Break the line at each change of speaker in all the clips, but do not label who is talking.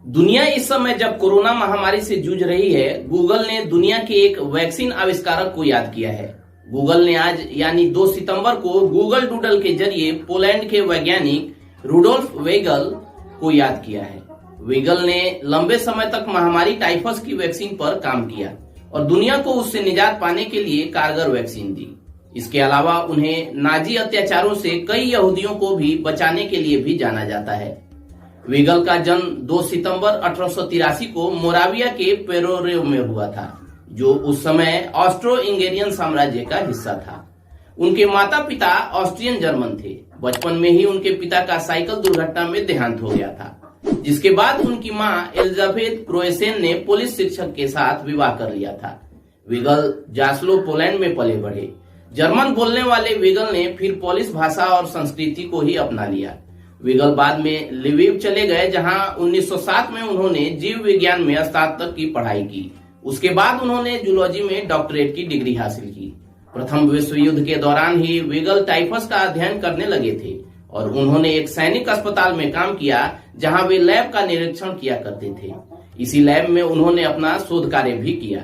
दुनिया इस समय जब कोरोना महामारी से जूझ रही है, गूगल ने दुनिया के एक वैक्सीन आविष्कारक को याद किया है। गूगल ने आज यानी 2 सितंबर को गूगल डूडल के जरिए पोलैंड के वैज्ञानिक रुडोल्फ वेगल को याद किया है। वेगल ने लंबे समय तक महामारी टाइफस की वैक्सीन पर काम किया और दुनिया को उससे निजात पाने के लिए कारगर वैक्सीन दी। इसके अलावा उन्हें नाजी अत्याचारों से कई यहूदियों को भी बचाने के लिए भी जाना जाता है। वेगल का जन्म 2 सितंबर 1883 को मोराविया के पेरोरेव में हुआ था, जो उस समय ऑस्ट्रो इंगेरियन साम्राज्य का हिस्सा था। उनके माता पिता ऑस्ट्रियन जर्मन थे। बचपन में ही उनके पिता का साइकिल दुर्घटना में देहांत हो गया था, जिसके बाद उनकी मां एलिजाबेथ क्रोएसेन ने पुलिस शिक्षक के साथ विवाह कर लिया था। वेगल जास्लो पोलैंड में पले बढ़े। जर्मन बोलने वाले वेगल ने फिर पोलिश भाषा और संस्कृति को ही अपना लिया। वेगल बाद में लिविव चले गए, जहां 1907 में उन्होंने जीव विज्ञान में स्नातक की पढ़ाई की। उसके बाद उन्होंने जूलॉजी में डॉक्टरेट की डिग्री हासिल की। प्रथम विश्व युद्ध के दौरान ही वेगल टाइफस का अध्ययन करने लगे थे और उन्होंने एक सैनिक अस्पताल में काम किया, जहां वे लैब का निरीक्षण किया करते थे। इसी लैब में उन्होंने अपना शोध कार्य भी किया।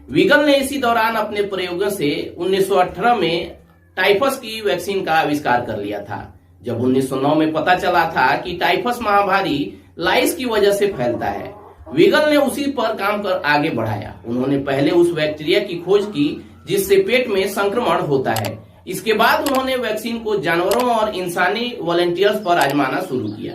वेगल ने इसी दौरान अपने प्रयोगों से 1918 में टाइफस की वैक्सीन का आविष्कार कर लिया था। जब 1909 में पता चला था कि टाइफस महामारी लाइस की वजह से फैलता है, वेगल ने उसी पर काम कर आगे बढ़ाया। उन्होंने पहले उस बैक्टीरिया की खोज की जिससे पेट में संक्रमण होता है। इसके बाद उन्होंने वैक्सीन को जानवरों और इंसानी वॉलंटियर्स पर आजमाना शुरू किया।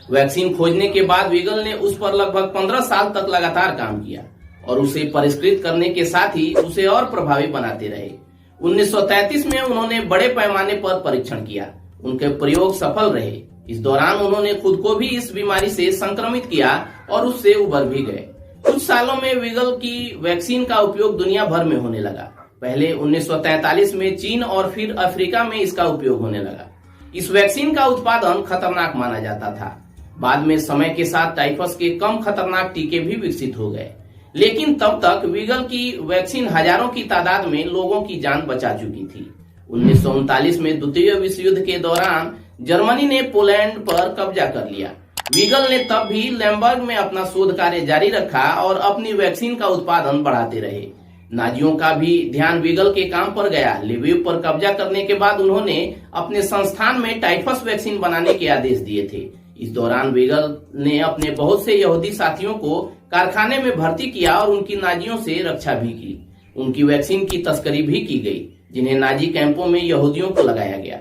वैक्सीन खोजने के बाद वेगल ने उस पर लगभग 15 साल तक लगातार काम किया और उसे परिष्कृत करने के साथ ही उसे और प्रभावी बनाते रहे। 1933 में उन्होंने बड़े पैमाने पर परीक्षण किया। उनके प्रयोग सफल रहे। इस दौरान उन्होंने खुद को भी इस बीमारी से संक्रमित किया और उससे उबर भी गए। कुछ सालों में वेगल की वैक्सीन का उपयोग दुनिया भर में होने लगा। पहले 1943 में चीन और फिर अफ्रीका में इसका उपयोग होने लगा। इस वैक्सीन का उत्पादन खतरनाक माना जाता था। बाद में समय के साथ टाइफस के कम खतरनाक टीके भी विकसित हो गए, लेकिन तब तक वेगल की वैक्सीन हजारों की तादाद में लोगों की जान बचा चुकी थी। 1939 में द्वितीय विश्व युद्ध के दौरान जर्मनी ने पोलैंड पर कब्जा कर लिया। वेगल ने तब भी लैम्बर्ग में अपना शोध कार्य जारी रखा और अपनी वैक्सीन का उत्पादन बढ़ाते रहे। नाजियों का भी ध्यान वेगल के काम पर गया। लिविव पर कब्जा करने के बाद उन्होंने अपने संस्थान में टाइफस वैक्सीन बनाने के आदेश दिए थे। इस दौरान वेगल ने अपने बहुत से यहूदी साथियों को कारखाने में भर्ती किया और उनकी नाजियों से रक्षा भी की। उनकी वैक्सीन की तस्करी भी की गई, जिन्हें नाजी कैंपों में यहूदियों को लगाया गया।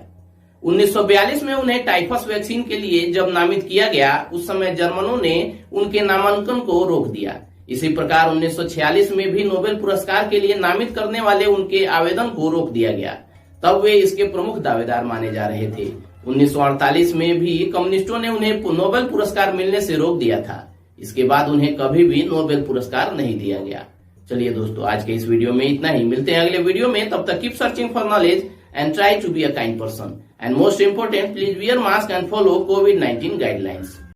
1942 में उन्हें टाइफस वैक्सीन के लिए जब नामित किया गया, उस समय जर्मनों ने उनके नामांकन को रोक दिया। इसी प्रकार 1946 में भी नोबेल पुरस्कार के लिए नामित करने वाले उनके आवेदन को रोक दिया गया। तब वे इसके प्रमुख दावेदार माने जा रहे थे। 1948 में भी कम्युनिस्टों ने उन्हें नोबेल पुरस्कार मिलने से रोक दिया था। इसके बाद उन्हें कभी भी नोबेल पुरस्कार नहीं दिया गया। चलिए दोस्तों, आज के इस वीडियो में इतना ही। मिलते हैं अगले वीडियो में। तब तक keep searching for knowledge and try to be a kind person. And most important, please wear mask and follow COVID-19 guidelines.